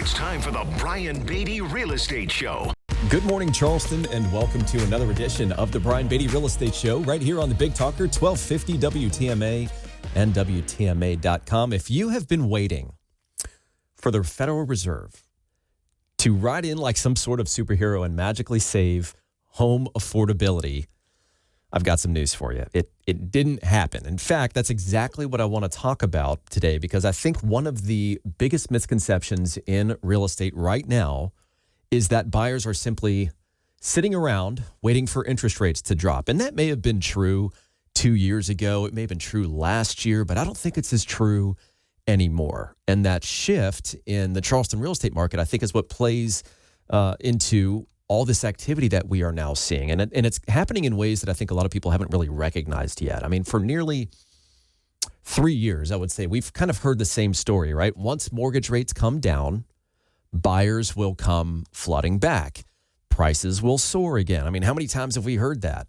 It's time for the Brian Beatty Real Estate Show. Good morning, Charleston, and welcome to another edition of the Brian Beatty Real Estate Show right here on the Big Talker, 1250 WTMA and WTMA.com. If you have been waiting for the Federal Reserve to ride in like some sort of superhero and magically save home affordability, I've got some news for you. It didn't happen. In fact, that's exactly what I want to talk about today, because I think one of the biggest misconceptions in real estate right now is that buyers are simply sitting around waiting for interest rates to drop. And that may have been true 2 years ago. It may have been true last year, but I don't think it's as true anymore. And that shift in the Charleston real estate market, I think, is what plays into all this activity that we are now seeing. And it's happening in ways that I think a lot of people haven't really recognized yet. I mean, for nearly 3 years, I would say, we've kind of heard the same story, right? Once mortgage rates come down, buyers will come flooding back. Prices will soar again. I mean, how many times have we heard that?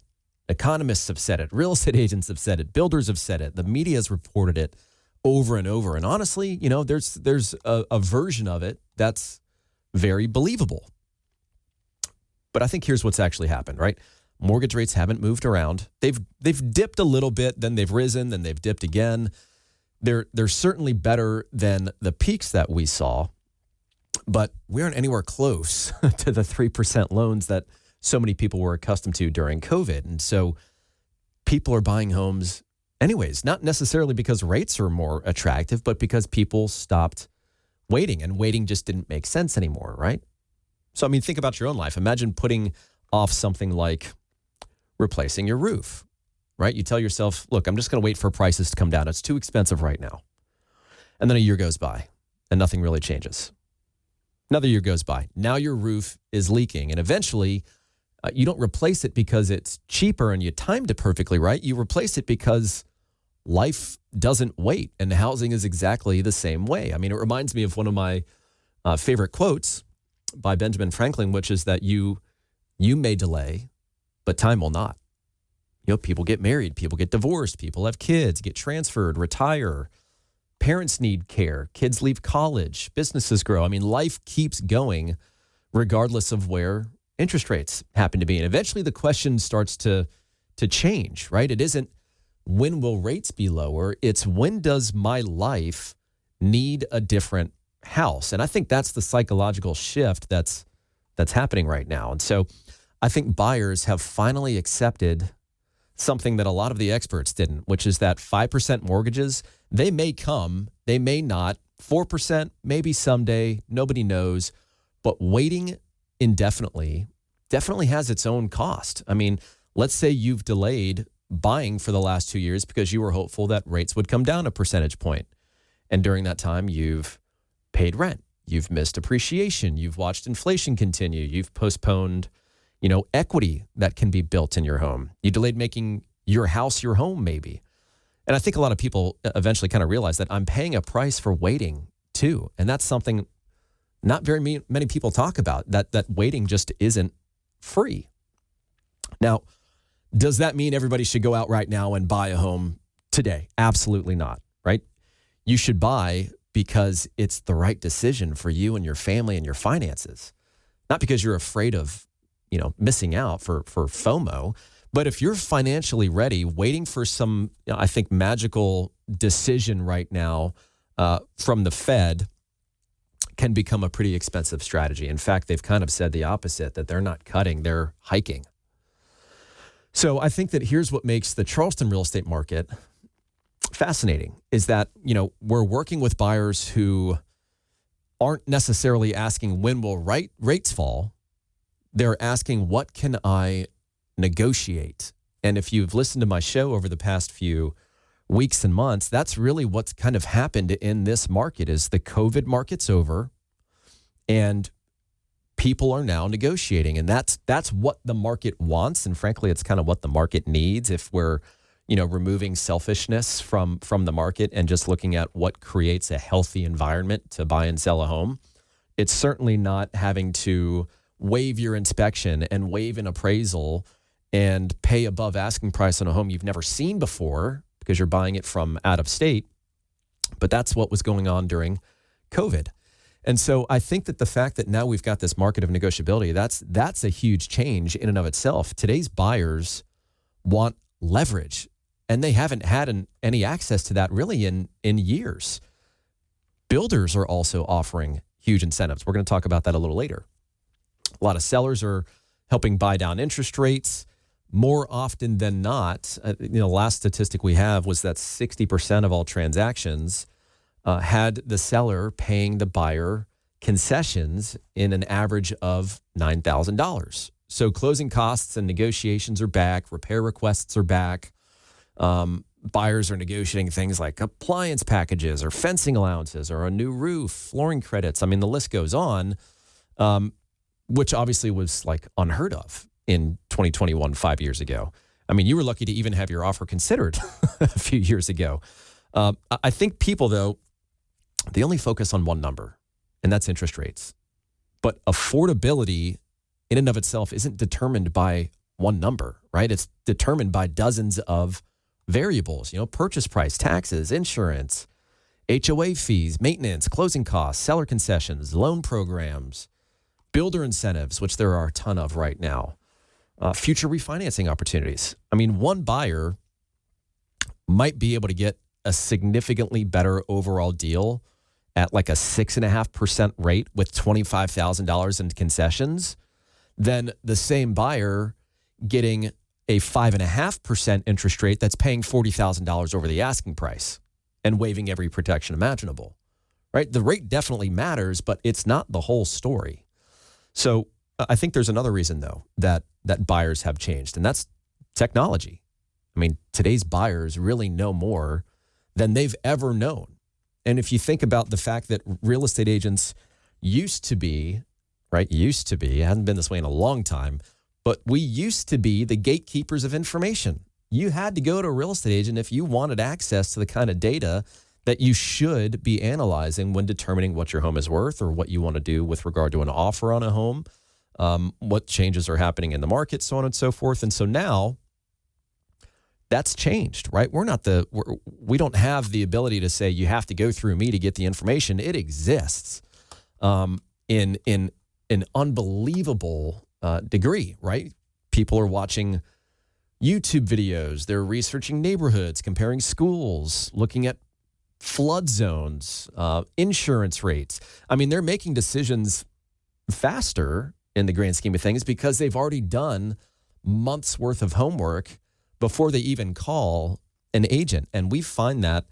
Economists have said it. Real estate agents have said it. Builders have said it. The media has reported it over and over. And honestly, you know, there's a version of it that's very believable. But I think here's what's actually happened, right? Mortgage rates haven't moved around. They've dipped a little bit, then they've risen, then they've dipped again. They're certainly better than the peaks that we saw, but we aren't anywhere close to the 3% loans that so many people were accustomed to during COVID. And so people are buying homes anyways, not necessarily because rates are more attractive, but because people stopped waiting, and waiting just didn't make sense anymore, right? So, I mean, think about your own life. Imagine putting off something like replacing your roof, right? You tell yourself, look, I'm just going to wait for prices to come down. It's too expensive right now. And then a year goes by and nothing really changes. Another year goes by. Now your roof is leaking, and eventually you don't replace it because it's cheaper and you timed it perfectly right. You replace it because life doesn't wait, and housing is exactly the same way. I mean, it reminds me of one of my favorite quotes by Benjamin Franklin, which is that you may delay, but time will not. You know, people get married, people get divorced, people have kids, get transferred, retire. Parents need care. Kids leave college. Businesses grow. I mean, life keeps going regardless of where interest rates happen to be. And eventually the question starts to change, right? It isn't when will rates be lower? It's when does my life need a different house? And I think that's the psychological shift that's happening right now. And so I think buyers have finally accepted something that a lot of the experts didn't, which is that 5% mortgages, they may come, they may not. 4%, maybe someday, nobody knows. But waiting indefinitely definitely has its own cost. I mean, let's say you've delayed buying for the last 2 years because you were hopeful that rates would come down a percentage point. And during that time, you've paid rent, you've missed appreciation, you've watched inflation continue, you've postponed equity that can be built in your home. You delayed making your house your home, maybe. And I think a lot of people eventually kind of realize that I'm paying a price for waiting too. And that's something not very many people talk about, that waiting just isn't free. Now, does that mean everybody should go out right now and buy a home today? Absolutely not, right? You should buy because it's the right decision for you and your family and your finances, not because you're afraid of missing out for FOMO. But if you're financially ready, waiting for some, I think, magical decision right now from the Fed can become a pretty expensive strategy. In fact, they've kind of said the opposite, that they're not cutting, they're hiking. So I think that here's what makes the Charleston real estate market fascinating, is that, we're working with buyers who aren't necessarily asking when will rates fall. They're asking, what can I negotiate? And if you've listened to my show over the past few weeks and months, that's really what's kind of happened in this market. Is the COVID market's over and people are now negotiating. And that's what the market wants. And frankly, it's kind of what the market needs if we're, removing selfishness from the market and just looking at what creates a healthy environment to buy and sell a home. It's certainly not having to waive your inspection and waive an appraisal and pay above asking price on a home you've never seen before because you're buying it from out of state. But that's what was going on during COVID. And so I think that the fact that now we've got this market of negotiability, that's a huge change in and of itself. Today's buyers want leverage, and they haven't had any access to that really in years. Builders are also offering huge incentives. We're going to talk about that a little later. A lot of sellers are helping buy down interest rates. More often than not, last statistic we have was that 60% of all transactions had the seller paying the buyer concessions in an average of $9,000. So closing costs and negotiations are back. Repair requests are back. Buyers are negotiating things like appliance packages or fencing allowances or a new roof, flooring credits. I mean, the list goes on, which obviously was like unheard of in 2021, 5 years ago. I mean, you were lucky to even have your offer considered a few years ago. I think people, though, they only focus on one number, and that's interest rates. But affordability in and of itself isn't determined by one number, right? It's determined by dozens of variables, purchase price, taxes, insurance, HOA fees, maintenance, closing costs, seller concessions, loan programs, builder incentives, which there are a ton of right now, future refinancing opportunities. I mean, one buyer might be able to get a significantly better overall deal at like a 6.5% rate with $25,000 in concessions than the same buyer getting a 5.5% interest rate that's paying $40,000 over the asking price and waiving every protection imaginable, right? The rate definitely matters, but it's not the whole story. So I think there's another reason, though, that buyers have changed, and that's technology. I mean, today's buyers really know more than they've ever known. And if you think about the fact that real estate agents used to be, it hasn't been this way in a long time, but we used to be the gatekeepers of information. You had to go to a real estate agent if you wanted access to the kind of data that you should be analyzing when determining what your home is worth or what you want to do with regard to an offer on a home, what changes are happening in the market, so on and so forth. And so now that's changed, right? We don't have the ability to say you have to go through me to get the information. It exists in an unbelievable degree, right? People are watching YouTube videos. They're researching neighborhoods, comparing schools, looking at flood zones, insurance rates. I mean, they're making decisions faster in the grand scheme of things because they've already done months worth of homework before they even call an agent. And we find that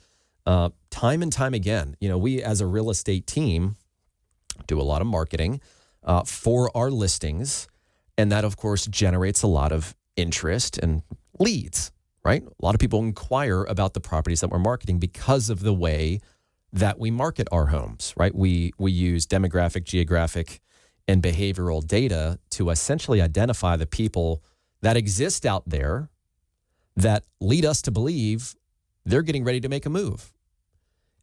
time and time again. We as a real estate team do a lot of marketing for our listings. And that, of course, generates a lot of interest and leads, right? A lot of people inquire about the properties that we're marketing because of the way that we market our homes, right? We use demographic, geographic, and behavioral data to essentially identify the people that exist out there that lead us to believe they're getting ready to make a move.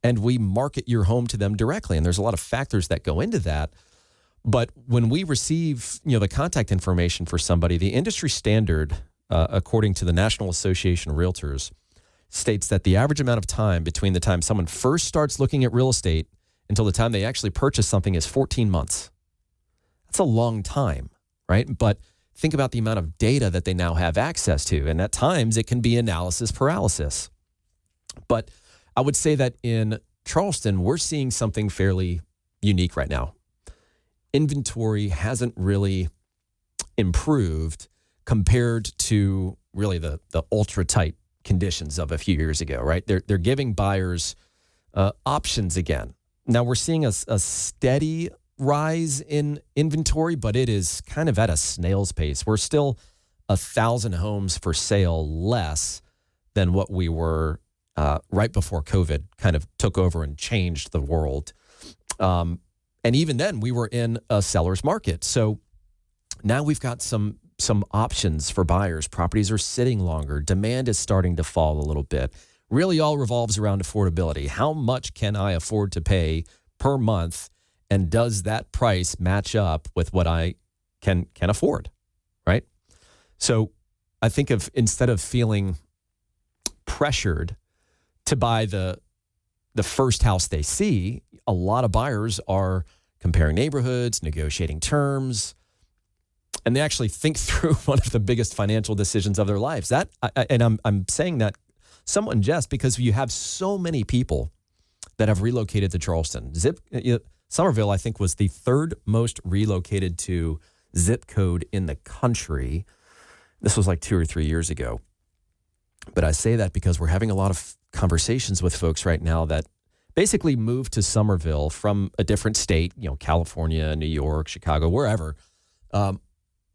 And we market your home to them directly. And there's a lot of factors that go into that. But when we receive, the contact information for somebody, the industry standard, according to the National Association of Realtors, states that the average amount of time between the time someone first starts looking at real estate until the time they actually purchase something is 14 months. That's a long time, right? But think about the amount of data that they now have access to. And at times it can be analysis paralysis. But I would say that in Charleston, we're seeing something fairly unique right now. Inventory hasn't really improved compared to really the ultra tight conditions of a few years ago, right? They're giving buyers options again. Now we're seeing a steady rise in inventory, but it is kind of at a snail's pace. We're still 1,000 homes for sale less than what we were right before COVID kind of took over and changed the world. And even then, we were in a seller's market. So now we've got some options for buyers. Properties are sitting longer. Demand is starting to fall a little bit. Really all revolves around affordability. How much can I afford to pay per month? And does that price match up with what I can afford, right? So I think instead of feeling pressured to buy the first house they see, a lot of buyers are comparing neighborhoods, negotiating terms, and they actually think through one of the biggest financial decisions of their lives. I'm saying that somewhat in jest because you have so many people that have relocated to Charleston. Somerville, I think, was the third most relocated to zip code in the country. This was like 2 or 3 years ago. But I say that because we're having a lot of conversations with folks right now that basically moved to Somerville from a different state, California, New York, Chicago, wherever.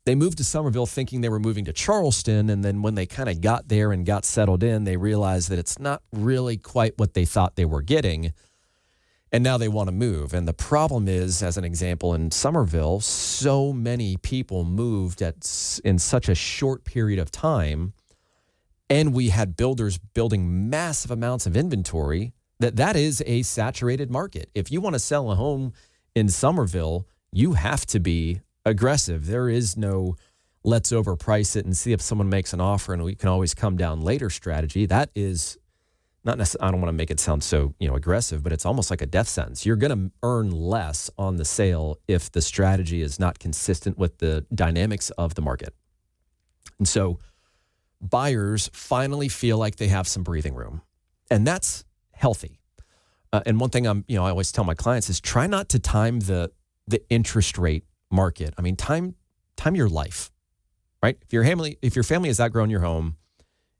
They moved to Somerville thinking they were moving to Charleston, and then when they kind of got there and got settled in, they realized that it's not really quite what they thought they were getting, and now they want to move. And the problem is, as an example, in Somerville, so many people moved in such a short period of time, and we had builders building massive amounts of inventory, that is a saturated market. If you want to sell a home in Somerville, you have to be aggressive. There is no let's overprice it and see if someone makes an offer and we can always come down later strategy. That is not necessarily, I don't want to make it sound so, aggressive, but it's almost like a death sentence. You're going to earn less on the sale if the strategy is not consistent with the dynamics of the market. And so buyers finally feel like they have some breathing room, and that's healthy. And one thing I always tell my clients is try not to time the interest rate market. I mean, time your life, right? If your family has outgrown your home,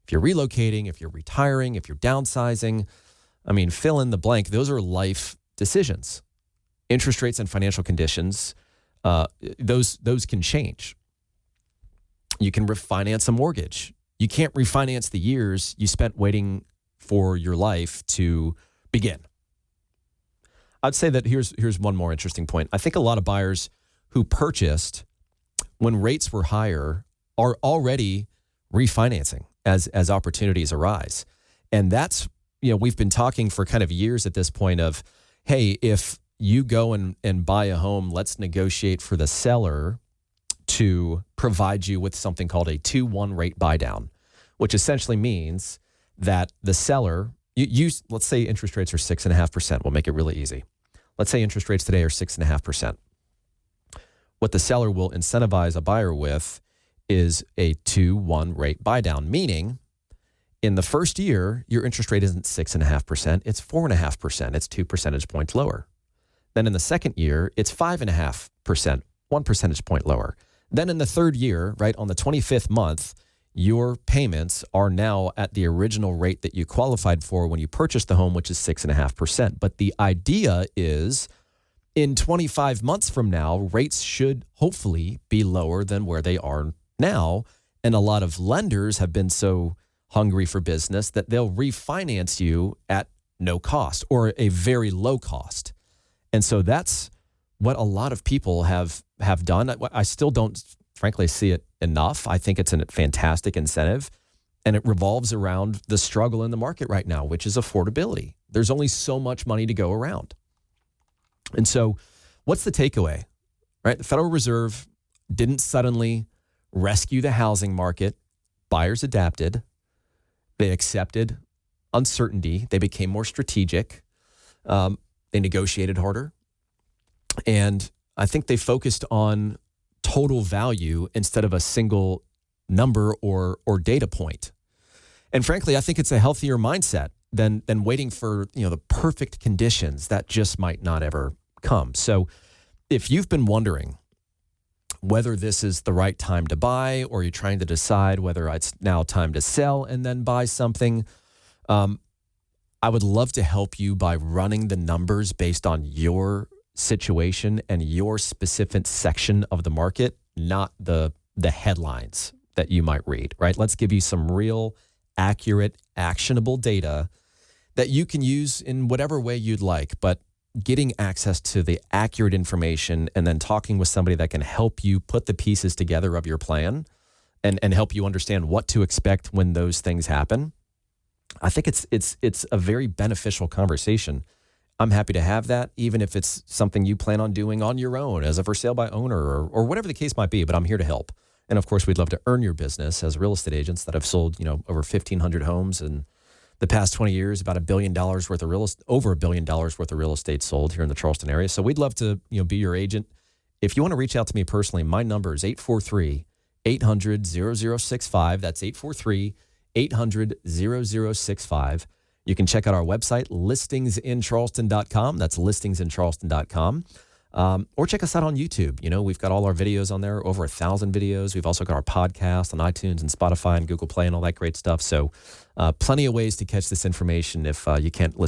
if you're relocating, if you're retiring, if you're downsizing, fill in the blank. Those are life decisions. Interest rates and financial conditions, those can change. You can refinance a mortgage. You can't refinance the years you spent waiting for your life to begin. I'd say that here's one more interesting point. I think a lot of buyers who purchased when rates were higher are already refinancing as opportunities arise. And that's, we've been talking for kind of years at this point of, hey, if you go and buy a home, let's negotiate for the seller to provide you with something called a 2-1 rate buy down, which essentially means that the seller, let's say interest rates are 6.5%. We'll make it really easy. Let's say interest rates today are 6.5%. What the seller will incentivize a buyer with is a 2-1 rate buy down, meaning in the first year, your interest rate isn't 6.5%, it's 4.5%. It's 2 percentage points lower. Then in the second year, it's 5.5%, 1 percentage point lower. Then in the third year, right on the 25th month, your payments are now at the original rate that you qualified for when you purchased the home, which is 6.5%. But the idea is in 25 months from now, rates should hopefully be lower than where they are now. And a lot of lenders have been so hungry for business that they'll refinance you at no cost or a very low cost. And so that's what a lot of people have done. I still don't, frankly, see it enough. I think it's a fantastic incentive, and it revolves around the struggle in the market right now, which is affordability. There's only so much money to go around. And so what's the takeaway, right? The Federal Reserve didn't suddenly rescue the housing market. Buyers adapted. They accepted uncertainty. They became more strategic. They negotiated harder. And I think they focused on total value instead of a single number or data point. And frankly, I think it's a healthier mindset than waiting for, the perfect conditions that just might not ever come. So if you've been wondering whether this is the right time to buy, or you're trying to decide whether it's now time to sell and then buy something, I would love to help you by running the numbers based on your situation and your specific section of the market, not the headlines that you might read, right? Let's give you some real, accurate, actionable data that you can use in whatever way you'd like, but getting access to the accurate information and then talking with somebody that can help you put the pieces together of your plan and help you understand what to expect when those things happen. I think it's a very beneficial conversation. I'm happy to have that, even if it's something you plan on doing on your own as a for sale by owner or whatever the case might be, but I'm here to help. And of course, we'd love to earn your business as real estate agents that have sold, over 1,500 homes and the past 20 years, about $1 billion worth of over $1 billion worth of real estate sold here in the Charleston area. So we'd love to, be your agent. If you want to reach out to me personally, my number is 843-800-0065. That's 843-800-0065. You can check out our website, listingsincharleston.com. That's listingsincharleston.com. Or check us out on YouTube. We've got all our videos on there, over 1,000 videos. We've also got our podcast on iTunes and Spotify and Google Play and all that great stuff. So plenty of ways to catch this information if you can't listen